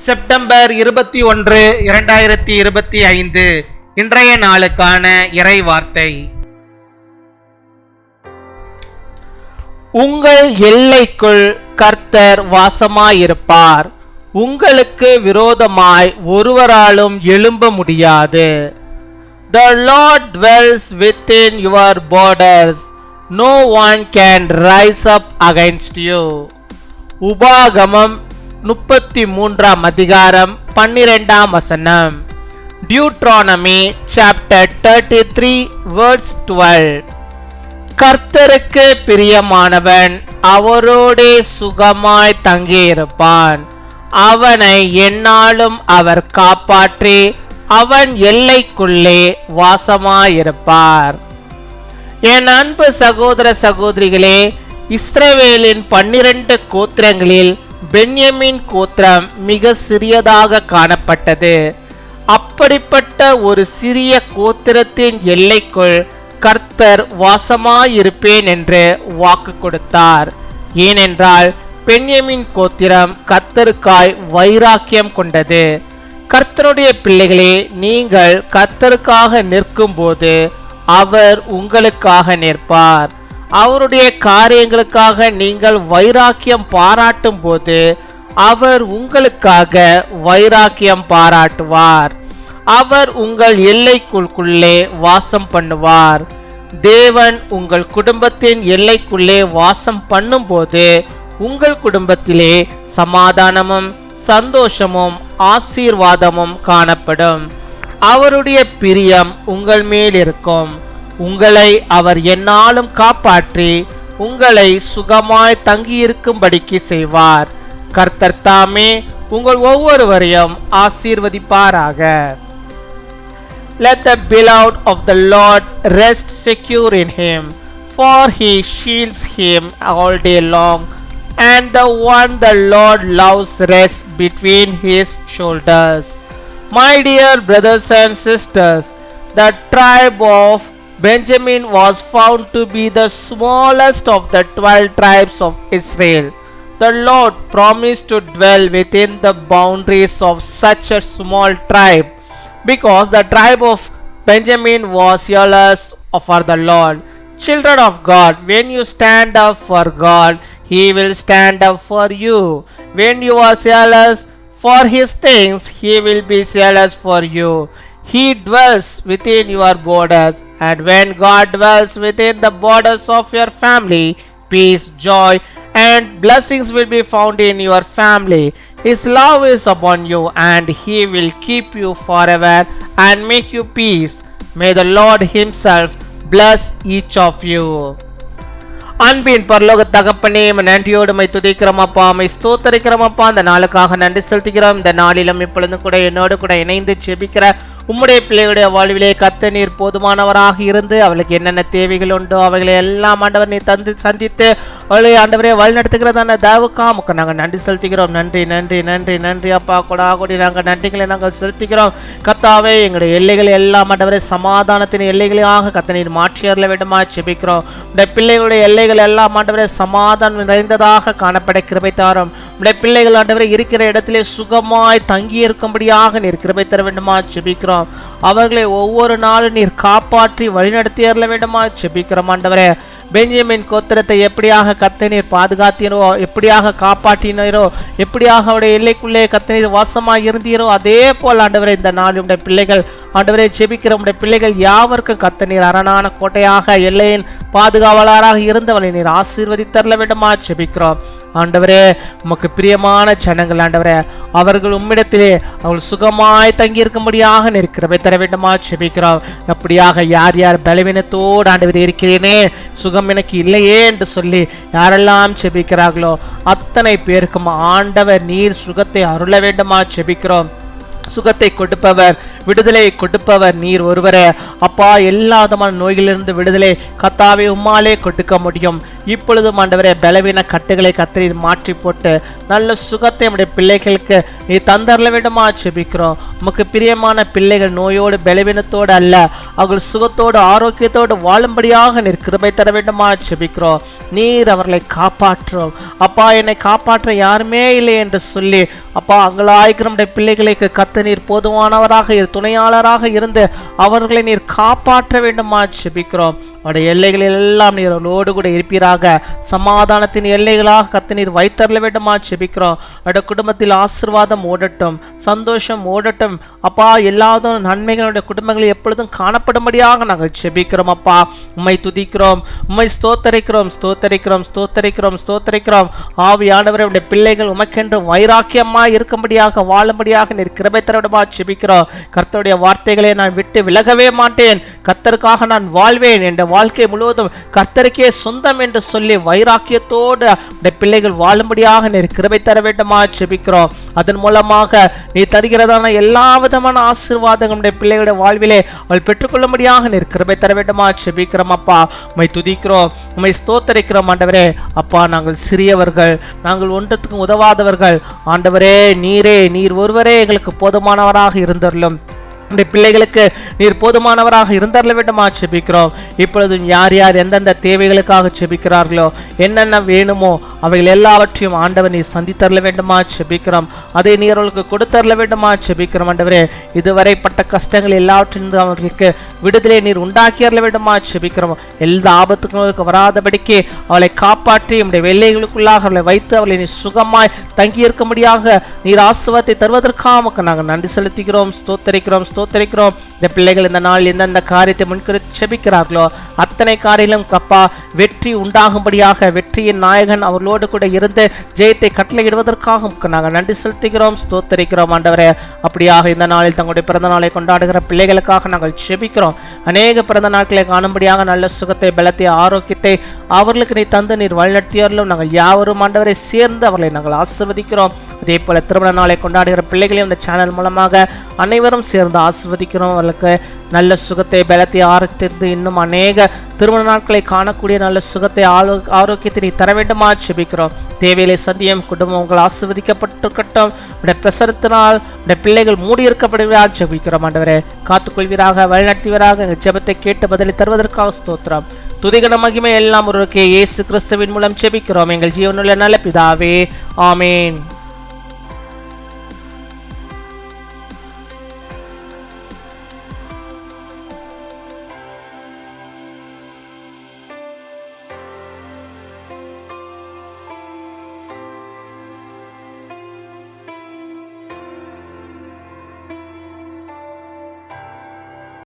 September 21, 2025 இன்றைய நாளுக்கான இறை வார்த்தை. உங்கள் எல்லைக்குள் கர்த்தர் வாசமாயிருப்பார். உங்களுக்கு விரோதமாய் ஒருவராலும் எழும்ப முடியாது. The Lord dwells within your borders. No one can rise up against you. உபாகமம் 33 அதிகாரம் 12 வசனம். Deuteronomy chapter 33 verse 12. கர்த்தருக்கு பிரியமானவன் அவரோடே சுகமாய் தங்கியிருப்பான். அவனை எந்நாளும் அவர் காப்பாற்றி அவன் எல்லைக்குள்ளே வாசமாயிருப்பார். என் அன்பு சகோதர சகோதரிகளே, இஸ்ரவேலின் 12 கோத்திரங்களில் பென்யமீன் கோத்திரம் மிக சிறியதாக காணப்பட்டது. அப்படிப்பட்ட ஒரு சிறிய கோத்திரத்தின் எல்லைக்குள் கர்த்தர் வாசமாயிருப்பேன் என்று வாக்கு கொடுத்தார். ஏனென்றால் பென்யமீன் கோத்திரம் கர்த்தருக்காய் வைராக்கியம் கொண்டது. கர்த்தருடைய பிள்ளைகளே, நீங்கள் கர்த்தருக்காக நிற்கும் போது அவர் உங்களுக்காக நிற்பார். அவருடைய காரியங்களுக்காக நீங்கள் வைராக்கியம் பாராட்டும் போது அவர் உங்களுக்காக வைராக்கியம் பாராட்டுவார். அவர் உங்கள் எல்லைக்குள்ளே வாசம் பண்ணுவார். தேவன் உங்கள் குடும்பத்தின் எல்லைக்குள்ளே வாசம் பண்ணும்போது உங்கள் குடும்பத்திலே சமாதானமும் சந்தோஷமும் ஆசீர்வாதமும் காணப்படும். அவருடைய பிரியம் உங்கள் மேல் இருக்கும். உங்களை அவர் எந்நாளும் காப்பாற்றி உங்களை சுகமாய் தங்கியிருக்கும்படிக்கு செய்வார். கர்த்தர் தாமே உங்கள் ஒவ்வொருவரையும் ஆசீர்வதிப்பாராக. Let the beloved of the Lord rest secure in him, for he shields him all day long, and the one the Lord loves rests between his shoulders. My dear brothers and sisters, the tribe of Benjamin was found to be the smallest of the 12 tribes of Israel. The Lord promised to dwell within the boundaries of such a small tribe because the tribe of Benjamin was jealous for the Lord. Children of God, when you stand up for God, He will stand up for you. When you are jealous for His things, He will be jealous for you. He dwells within your borders, and when God dwells within the borders of your family, peace, joy, and blessings will be found in your family. His love is upon you, and He will keep you forever and make you peace. May the Lord Himself bless each of you. அன்பின் பரலோக தகப்பனே, நன்றியோடு my துதிக்கிறோம் அப்பா, my ஸ்தோத்தரிக்கிறோம் அப்பா. அந்த நாளுக்காக நன்றி செலுத்துகிறோம். இந்த நாளிலும் இப்பொழுதும் கூட என்னோடு கூட இணைந்து ஜெபிக்கிற உம்முடைய பிள்ளைகளுடைய வாழ்விலே கர்த்தர் நீர் போதுமானவராக இருந்து அவளுக்கு என்னென்ன தேவைகள் உண்டோ அவைகளை எல்லாம் ஆண்டவர் நீர் சந்தித்து அவளை ஆண்டவரே வழிநடத்துகிறதான தயவுக்காக நாங்கள் நன்றி செலுத்துகிறோம். நன்றி நன்றி நன்றி நன்றி அப்பா. கொடாகொடி நாங்கள் நன்றிகளை நாங்கள் செலுத்துகிறோம். கர்த்தாவே, எங்களுடைய எல்லைகளை எல்லாம் ஆண்டவரே சமாதானத்தின் எல்லைகளாக கர்த்தர் நீர் மாற்றி அருள வேண்டுமா ஜெபிக்கிறோம். இந்த பிள்ளைகளுடைய எல்லைகள் எல்லாம் ஆண்டவரே சமாதானம் நிறைந்ததாக காணப்பட கிருபை தாரும். உடைய பிள்ளைகள் ஆண்டவரே இருக்கிற இடத்திலே சுகமாய் தங்கி இருக்கும்படியாக நீர் கிருபை தர வேண்டுமா ஜெபிக்கிறோம். அவர்களை ஒவ்வொரு நாளும் நீர் காப்பாற்றி வழிநடத்தி அருள வேண்டுமா ஜெபிக்கிறோம். ஆண்டவரே, பென்யமீன் கோத்திரத்தை எப்படியாக கர்த்தர் நீர் பாதுகாத்தீரோ, எப்படியாக காப்பாற்றினீரோ, எப்படியாக அவருடைய எல்லைக்குள்ளே கர்த்தர் நீர் வாசமாக இருந்தீரோ, அதே போல் ஆண்டவரே இந்த நாள் உடைய பிள்ளைகள் ஆண்டவரே ஜெபிக்கிற உடைய பிள்ளைகள் யாவருக்கும் கர்த்தர் நீர் அரணான கோட்டையாக எல்லையின் பாதுகாவலராக இருந்தவனை நீர் ஆசீர்வதித்தரல வேண்டுமா ஜெபிக்கிறோம். ஆண்டவரே, உமக்கு பிரியமான ஜனங்கள் ஆண்டவரே, அவர்கள் உம்மிடத்திலே அவள் சுகமாய் தங்கியிருக்கும்படியாக நீர் கிருபை தர வேண்டுமா ஜெபிக்கிறோம். அப்படியாக யார் யார் பலவீனத்தோடு ஆண்டவர் இருக்கிறேனே, சுகம் எனக்கு இல்லையே என்று சொல்லி யாரெல்லாம் ஜெபிக்கிறார்களோ அத்தனை பேருக்கும் ஆண்டவர் நீர் சுகத்தை அருள வேண்டுமா ஜெபிக்கிறோம். சுகத்தை கொடுப்பவர், விடுதலை கொடுப்பவர் நீர் ஒருவரே அப்பா. எல்லா விதமான நோய்களிலிருந்து விடுதலை கர்த்தாவே உம்மாலே கொடுக்க முடியும். இப்பொழுதும் ஆண்டவரே பலவீன கட்டுகளை கர்த்தர் மாற்றி போட்டு நல்ல சுகத்தை நம்முடைய பிள்ளைகளுக்கு நீ தந்தரல வேண்டுமா ஜெபிக்கிறோம். உமக்கு பிரியமான பிள்ளைகள் நோயோடு பலவீனத்தோடு அல்ல, அவர்கள் சுகத்தோடு ஆரோக்கியத்தோடு வாழும்படியாக நீர் கிருபை தர வேண்டுமா ஜெபிக்கிறோம். நீர் அவர்களை காப்பாற்றும் அப்பா. என்னை காப்பாற்ற யாருமே இல்லை என்று சொல்லி அப்பா அங்கலாய்க்கிற நம்முடைய பிள்ளைகளுக்கு கர்த்தர் நீர் போதுமானவராக துணையாளராக இருந்து அவர்களை நீர் காப்பாற்ற வேண்டுமா ஜெபிக்கிறோம். அவருடைய எல்லைகளில் எல்லாம் நீர் அவர்களோடு கூட இருப்பீராக. சமாதானத்தின் எல்லைகளாக கர்த்தர் நீர் வைத்தரல வேண்டுமா ஜெபிக்கிறோம். அவருடைய குடும்பத்தில் ஆசீர்வாதம் ஓடட்டும், சந்தோஷம் ஓடட்டும் அப்பா. எல்லாதும் நன்மைகளுடைய குடும்பங்களில் எப்பொழுதும் காணப்படும்படியாக நாங்கள் ஜெபிக்கிறோம் அப்பா. உம்மை துதிக்கிறோம், உம்மை ஸ்தோத்தரிக்கிறோம், ஸ்தோத்தரிக்கிறோம், ஸ்தோத்தரிக்கிறோம், ஸ்தோத்தரிக்கிறோம். ஆவியானவரே, உடைய பிள்ளைகள் உமக்கென்று வைராக்கியமாய் இருக்கும்படியாக வாழும்படியாக நீர் கிருபை தர வேண்டுமா ஜெபிக்கிறோம். கர்த்தருடைய வார்த்தைகளை நான் விட்டு விலகவே மாட்டேன், கர்த்தருக்காக நான் வாழ்வேன், என்ற வாழ்க்கை முழுவதும் கர்த்தருக்கே சொந்தம் என்று சொல்லி வைராக்கியத்தோடு பிள்ளைகள் வாழும்படியாக நீர் கிருபை தர வேண்டுமா ஜெபிக்கிறோம். அதன் மூலமாக நீ தருகிறதான எல்லா விதமான ஆசீர்வாதங்களுடைய பிள்ளைகளுடைய வாழ்விலே அவள் பெற்றுக்கொள்ளும்படியாக நீர் கிருபை தர வேண்டுமா ஜெபிக்கிறோம் அப்பா. உம்மை துதிக்கிறோம், உம்மை ஸ்தோத்தரிக்கிறோம் ஆண்டவரே. அப்பா, நாங்கள் சிறியவர்கள், நாங்கள் ஒன்றத்துக்கும் உதவாதவர்கள் ஆண்டவரே. நீர் ஒருவரே எங்களுக்கு போதுமானவராக இருந்தருளும். பிள்ளைகளுக்கு நீர் போதுமானவராக இருந்தரல வேண்டுமா ஜெபிக்கிறோம். இப்பொழுதும் யார் யார் எந்தெந்த தேவைகளுக்காக ஜெபிக்கிறார்களோ, என்னென்ன வேணுமோ அவைகள் எல்லாவற்றையும் ஆண்டவர் நீர் சந்தித்தரல வேண்டுமா ஜெபிக்கிறோம். அதை நீர் அவர்களுக்கு கொடுத்தரல வேண்டுமா ஜெபிக்கிறோம் ஆண்டவரே. இதுவரை பட்ட கஷ்டங்கள் எல்லாவற்றிலிருந்து அவர்களுக்கு விடுதலை நீர் உண்டாக்கியறல வேண்டுமா ஜெபிக்கிறோம். எல்லா ஆபத்துகளுக்கு வராதபடிக்கு அவளை காப்பாற்றி நம்முடைய வெள்ளைகளுக்குள்ளாக அவளை வைத்து அவளை நீர் சுகமாய் தங்கியிருக்கும்படியாக நீர் ஆசீர்வாதத்தை தருவதற்காக நாங்கள் நன்றி செலுத்துகிறோம், ஸ்தோத்தரிக்கிறோம், ஸ்தோத்தரிக்கிறோம். இந்த பிள்ளைகள் இந்த நாள் எந்தெந்த காரியத்தை முன்குறித்து ஜெபிக்கிறார்களோ அத்தனை காரியம் அப்பா வெற்றி உண்டாகும்படியாக வெற்றியின் நாயகன் அவர்களோடு கூட இருந்து ஜெயத்தை கட்டளையிடுவதற்காக நாங்கள் நன்றி செலுத்துகிறோம், ஸ்தோத்தரிக்கிறோம் ஆண்டவரே. அப்படியாக இந்த நாளில் தங்களுடைய பிறந்த நாளை கொண்டாடுகிற பிள்ளைகளுக்காக நாங்கள் ஜெபிக்கிறோம். அநேக பிறந்த நாட்களை காணும்படியாக நல்ல சுகத்தை, பலத்தை, ஆரோக்கியத்தை அவர்களுக்கு நீ தந்து நீர் வழிநடத்தியவர்களும் நாங்கள் யாவரும் ஆண்டவரை சேர்ந்து அவர்களை நாங்கள் ஆசீர்வதிக்கிறோம். அதே போல திருமண நாளை கொண்டாடுகிற பிள்ளைகளையும் இந்த சேனல் மூலமாக அனைவரும் சேர்ந்து ஆசீர்வதிக்கிறோம். அவர்களுக்கு நல்ல சுகத்தை, பலத்தை, ஆரோக்கியத்தை, இன்னும் அநேக திருமண நாட்களை காணக்கூடிய நல்ல சுகத்தை, ஆரோக்கியத்தை நீ தர வேண்டுமா ஜெபிக்கிறோம். தேவையிலே சந்தியம் குடும்பம் உங்கள் ஆசீர்வதிக்கப்பட்டிருக்கட்டும். உடைய பிரசரத்தினால் உடைய பிள்ளைகள் மூடியிருக்கப்படுவதாக ஜெபிக்கிறோம் ஆண்டவரே. காத்துக்கொள்வீராக, வழிநடத்துவீராக. எங்கள் ஜெபத்தை கேட்டு பதிலை தருவதற்காக ஸ்தோத்திரம். துதிகன மகிமை எல்லாம் ஒருவருக்கே இயேசு கிறிஸ்துவின் மூலம் ஜெபிக்கிறோம் எங்கள் ஜீவனுள்ள நல்ல பிதாவே, ஆமேன்.